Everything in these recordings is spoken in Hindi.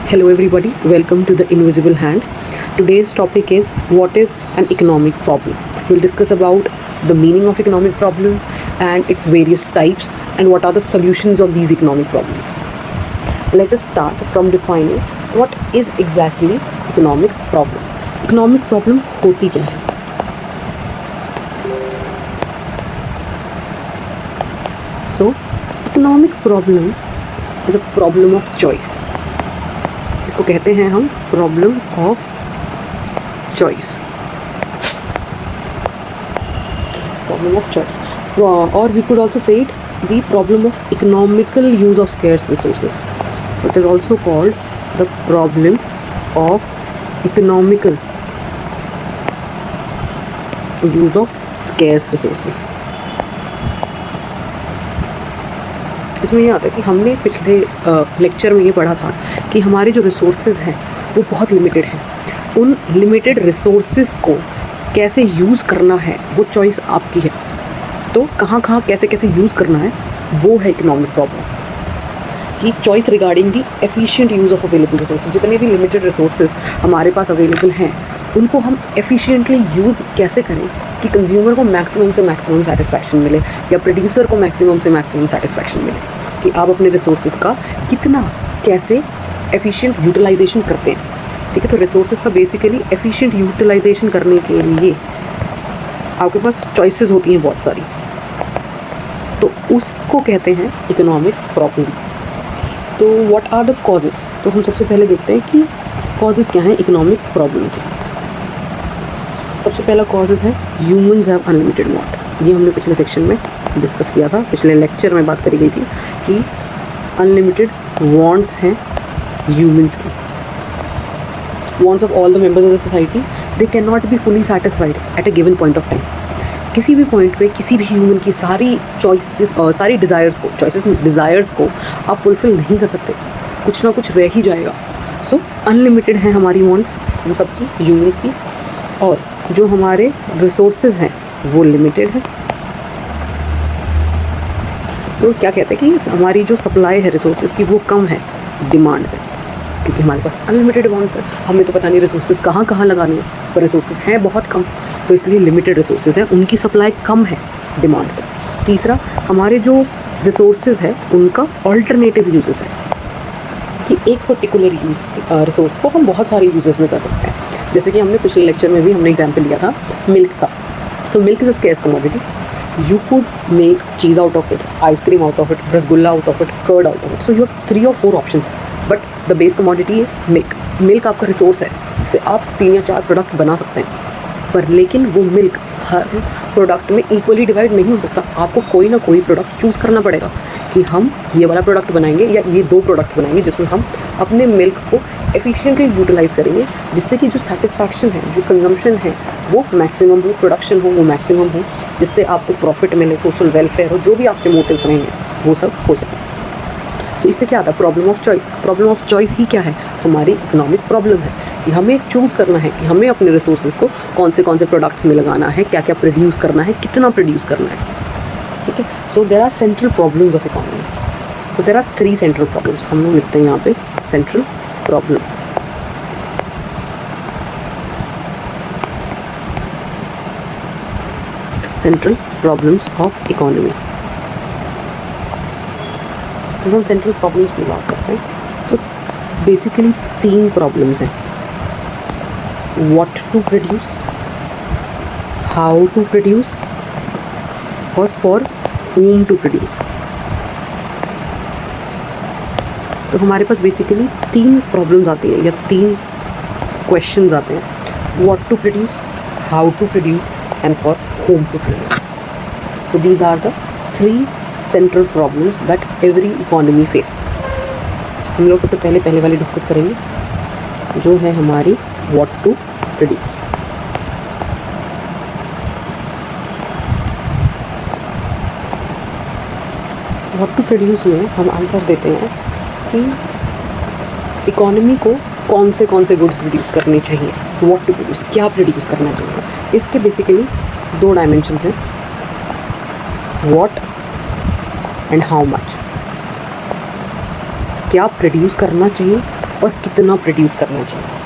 Hello everybody, welcome to the Invisible Hand. Today's topic is what is an economic problem. We'll discuss about the meaning of economic problem and its various types and what are the solutions of these economic problems. Let us start from defining what is exactly economic problem. Economic problem होती क्या है? So, economic problem is a problem of choice. इसको कहते हैं हम problem of choice. Problem of choice और we could also say it the problem of economical use of scarce resources. It is also called the problem of economical use of scarce resources. इसमें ये आता है कि हमने पिछले लेक्चर में ये पढ़ा था कि हमारे जो रिसोर्सेज हैं वो बहुत लिमिटेड हैं. उन लिमिटेड रिसोर्सेज को कैसे यूज़ करना है वो चॉइस आपकी है. तो कहाँ कहाँ कैसे कैसे यूज़ करना है वो है इकोनॉमिक प्रॉब्लम कि choice regarding the efficient use of available resources. जितने भी लिमिटेड रिसोर्सेज हमारे पास अवेलेबल हैं उनको हम एफिशिएंटली यूज़ कैसे करें कि कंज्यूमर को मैक्सिमम से मैक्सिमम सेटिस्फैक्शन मिले या प्रोड्यूसर को मैक्सिमम से मैक्सिमम सेटिस्फैक्शन मिले. कि आप अपने रिसोर्सेज का कितना कैसे एफिशिएंट यूटिलाइजेशन करते हैं. ठीक है, तो रिसोर्सेज का बेसिकली एफिशिएंट यूटिलाइजेशन करने के लिए आपके पास चॉइसेस होती हैं बहुत सारी. तो उसको कहते हैं इकोनॉमिक प्रॉब्लम. तो व्हाट आर द कॉजेज़. तो हम सबसे पहले देखते हैं कि कॉजेज़ क्या हैं इकोनॉमिक प्रॉब्लम के. सबसे पहला कॉजेज़ है ह्यूमंस हैव अनलिमिटेड वांट. ये हमने पिछले सेक्शन में डिस्कस किया था, पिछले लेक्चर में बात करी गई थी कि अनलिमिटेड वांट्स हैं ह्यूमंस की. Wants of all the members of the society they can not be fully satisfied at a given point of time. किसी भी पॉइंट पे किसी भी ह्यूमन की सारी चॉइसेस और सारी डिज़ायर्स को आप फुलफ़िल नहीं कर सकते. कुछ ना कुछ रह ही जाएगा. सो अनलिमिटेड हैं हमारी वांट्स हम सबकी ह्यूमंस की. और जो हमारे रिसोर्सेज हैं वो लिमिटेड है. तो क्या कहते हैं कि हमारी जो सप्लाई है रिसोर्सेज की वो कम है डिमांड से, क्योंकि हमारे पास अनलिमिटेड वांट्स है. हमें तो पता नहीं रिसोर्सेज कहाँ कहाँ लगाने हैं, पर रिसोर्सेज हैं बहुत कम, तो इसलिए लिमिटेड रिसोर्सेज हैं, उनकी सप्लाई कम है डिमांड से. तीसरा, हमारे जो रिसोर्सेज है उनका ऑल्टरनेटिव यूजेस है कि एक पर्टिकुलर रिसोर्स को हम बहुत सारे यूजेस में कर सकते हैं. जैसे कि हमने पिछले लेक्चर में भी हमने एग्जाम्पल लिया था मिल्क का. So milk is a scarce commodity. You could make cheese out of it, ice cream out of it, rasgulla out of it, curd out of it. So you have 3 or 4 options. But the base commodity is milk. Milk आपका रिसोर्स है जिससे आप 3 या 4 प्रोडक्ट्स बना सकते हैं. पर लेकिन वो मिल्क हर प्रोडक्ट में इक्वली डिवाइड नहीं हो सकता. आपको कोई ना कोई प्रोडक्ट चूज़ करना पड़ेगा कि हम ये वाला प्रोडक्ट बनाएंगे या ये 2 प्रोडक्ट्स बनाएंगे जिसमें हम अपने मिल्क को एफिशिएंटली यूटिलाइज करेंगे, जिससे कि जो सेटिस्फैक्शन है, जो कंजम्पशन है वो मैक्सिमम हो, प्रोडक्शन हो वो मैक्सिमम हो, जिससे आपको प्रॉफिट मिले, सोशल वेलफेयर हो, जो भी आपके मोटिव्स रहेंगे वो सब हो सके. तो इससे क्या आता है problem of choice. Problem of choice ही क्या है, हमारी इकोनॉमिक प्रॉब्लम है कि हमें चूज़ करना है कि हमें अपने रिसोर्सेज को कौन से प्रोडक्ट्स में लगाना है, क्या क्या प्रोड्यूस करना है, कितना प्रोड्यूस करना है. ठीक है. So there are central problems of economy. So there are 3 central problems. हम लोग लिखते हैं यहाँ पे central problems. Central problems of economy. जब हम सेंट्रल प्रॉब्लम्स की बात करते हैं तो बेसिकली 3 प्रॉब्लम्स हैं. What to produce, how to produce और फॉर whom टू प्रोड्यूस. तो हमारे पास बेसिकली 3 प्रॉब्लम्स आती हैं या 3 क्वेश्चंस आते हैं. What to produce, how to produce and for whom to produce. So these are the 3 central problems that every economy face. हम लोग सबसे पहले वाली डिस्कस करेंगे जो है हमारी what to produce. what to produce में हम आंसर देते हैं कि इकोनॉमी को कौन से गुड्स प्रोड्यूस करने चाहिए. what to produce, क्या प्रोड्यूस करना चाहिए. इसके बेसिकली 2 डायमेंशंस हैं, what एंड हाउ मच. क्या प्रोड्यूस करना चाहिए और कितना प्रोड्यूस करना चाहिए।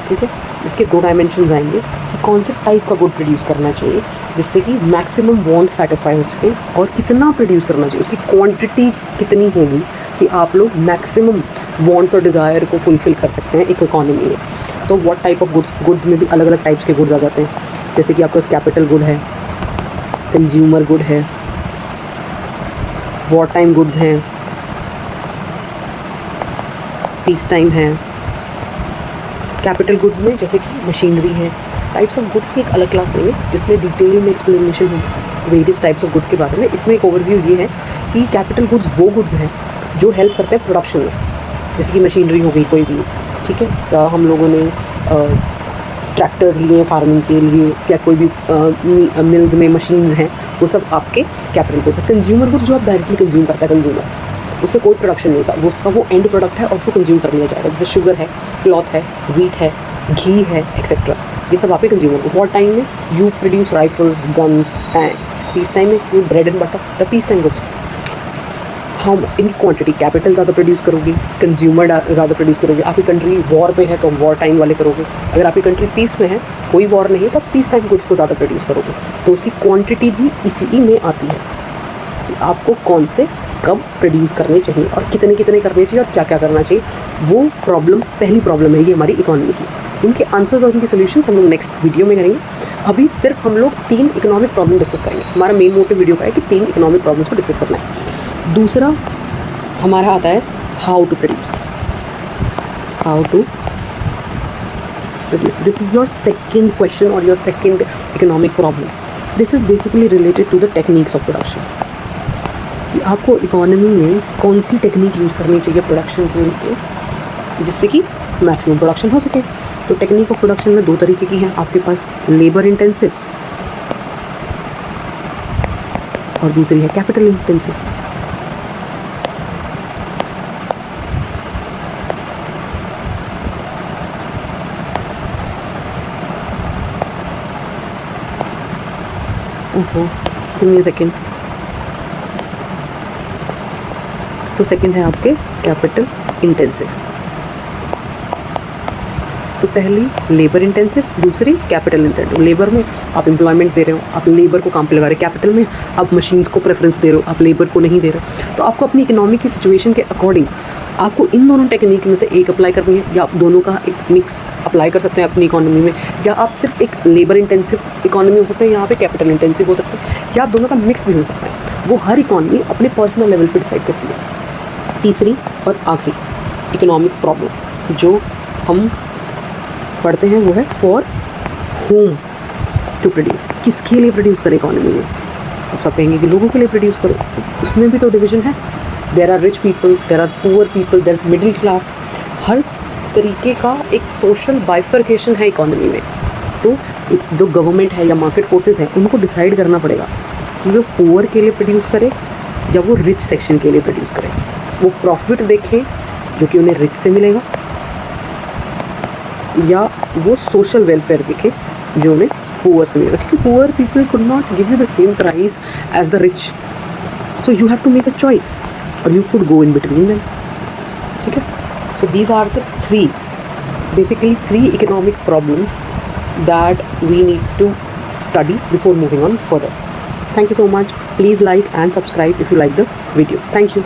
ठीक है, इसके 2 डायमेंशन आएंगे कि कौन से टाइप का गुड प्रोड्यूस करना चाहिए जिससे कि मैक्सिमम वांट सेटिस्फाई हो सके, और कितना प्रोड्यूस करना चाहिए, उसकी क्वांटिटी कितनी होगी कि आप लोग मैक्सिमम वांट्स और डिज़ायर को फुलफिल कर सकते हैं एक इकोनॉमी में। तो व्हाट टाइप ऑफ गुड्स में भी अलग अलग टाइप्स के गुड्स आ जाते हैं, जैसे कि आपके पास कैपिटल गुड है, कंज्यूमर गुड है, वॉर टाइम गुड्स हैं, पीस टाइम है। कैपिटल गुड्स में जैसे कि मशीनरी है, टाइप्स ऑफ गुड्स की एक अलग क्लास लेंगे जिसमें डिटेल में एक्सप्लेनेशन हो वेरियस टाइप्स ऑफ गुड्स के बारे में। इसमें एक ओवरव्यू ये है कि कैपिटल गुड्स वो गुड्स हैं जो हेल्प करते हैं प्रोडक्शन में, जैसे कि मशीनरी हो गई कोई भी, ठीक है, या हम लोगों ने ट्रैक्टर्स लिए हैं फार्मिंग के लिए, या कोई भी मिल्स में मशीन्स हैं, वो सब आपके कैपिटल गुड्स हैं। कंज्यूमर गुड्स जो आप डायरेक्टली कंज्यूम करता है कंज्यूमर, उससे कोई प्रोडक्शन नहीं होता, वो उसका वो एंड प्रोडक्ट है और उसको कंज्यूम कर लिया जाएगा, जैसे शुगर है, क्लॉथ है, व्हीट है, घी है, एक्सेट्रा। ये सब आपके कंज्यूमर। वॉर टाइम में you produce rifles, guns, tanks. Peace time में you bread and butter. The peace time goods how much in quantity, capital ज़्यादा प्रोड्यूस करोगे, कंज्यूमर ज़्यादा प्रोड्यूस करोगे। आपकी कंट्री वॉर पे है तो वॉर टाइम वाले करोगे, अगर आपकी कंट्री पीस में है, कोई वॉर नहीं है, तो आप पीस टाइम गुड्स को ज़्यादा प्रोड्यूस करोगे। तो उसकी क्वांटिटी भी इसी में आती है कि आपको कौन से कब प्रोड्यूस करने चाहिए और कितने कितने करने चाहिए और क्या क्या करना चाहिए। वो प्रॉब्लम, पहली प्रॉब्लम है ये हमारी इकोनॉमी की। इनके आंसर्स और इनके सोल्यूशन हम लोग नेक्स्ट वीडियो में करेंगे। अभी सिर्फ हम लोग 3 इकोनॉमिक प्रॉब्लम डिस्कस करेंगे। हमारा मेन मोटिव वीडियो का है कि 3 इकोनॉमिक प्रॉब्लम्स को डिस्कस करना है। दूसरा हमारा आता है how to produce. This is your second question और your second economic problem. This is basically related to the techniques of production, कि आपको इकोनॉमी में कौन सी टेक्निक यूज़ करनी चाहिए प्रोडक्शन के लिए जिससे कि मैक्सिमम प्रोडक्शन हो सके। तो टेक्निक ऑफ प्रोडक्शन में 2 तरीके की हैं आपके पास, लेबर इंटेंसिव और दूसरी है capital intensive. Give me a second. तो सेकंड है आपके कैपिटल इंटेंसिव। तो पहली लेबर इंटेंसिव, दूसरी कैपिटल इंटेंसिव। लेबर में आप एम्प्लॉयमेंट दे रहे हो, आप लेबर को काम पे लगा रहे हो। कैपिटल में आप मशीन्स को प्रेफरेंस दे रहे हो, आप लेबर को नहीं दे रहे हो। तो आपको अपनी इकोनॉमी की सिचुएशन के अकॉर्डिंग आपको इन दोनों टेक्निक में से एक अप्लाई करनी है, या आप दोनों का एक मिक्स अप्लाई कर सकते हैं अपनी इकोनॉमी में, या आप सिर्फ एक लेबर इंटेंसिव इकोनॉमी हो सकते हैं, यहाँ पे कैपिटल इंटेंसिव हो सकता है, या आप दोनों का मिक्स भी हो सकता है। वो हर इकोनॉमी अपने पर्सनल लेवल पर डिसाइड करती है। तीसरी और आखिरी इकोनॉमिक प्रॉब्लम जो हम पढ़ते हैं वो है फॉर होम टू प्रोड्यूस। किसके लिए प्रोड्यूस करें इकोनॉमी में? आप सब कहेंगे कि लोगों के लिए प्रोड्यूस करो, उसमें भी तो डिवीजन है। There are rich people, there are poor people, there is middle class. हर तरीके का एक सोशल बाइफर्केशन है इकोनॉमी में। तो जो गवर्नमेंट है या मार्केट फोर्सेस हैं उनको डिसाइड करना पड़ेगा कि वो पुअर के लिए प्रोड्यूस करे या वो रिच सेक्शन के लिए प्रोड्यूस करे। वो प्रॉफिट देखें जो कि उन्हें रिच से मिलेगा, या वो सोशल वेलफेयर देखें जो उन्हें पुअर से मिलेगा, क्योंकि poor people could not give you the same price as the rich. So you have to make a choice और you could go in between them. ठीक है, so these are the 3 economic problems that we need to study before moving on further. Thank you so much. Please like and subscribe if you like the video. Thank you.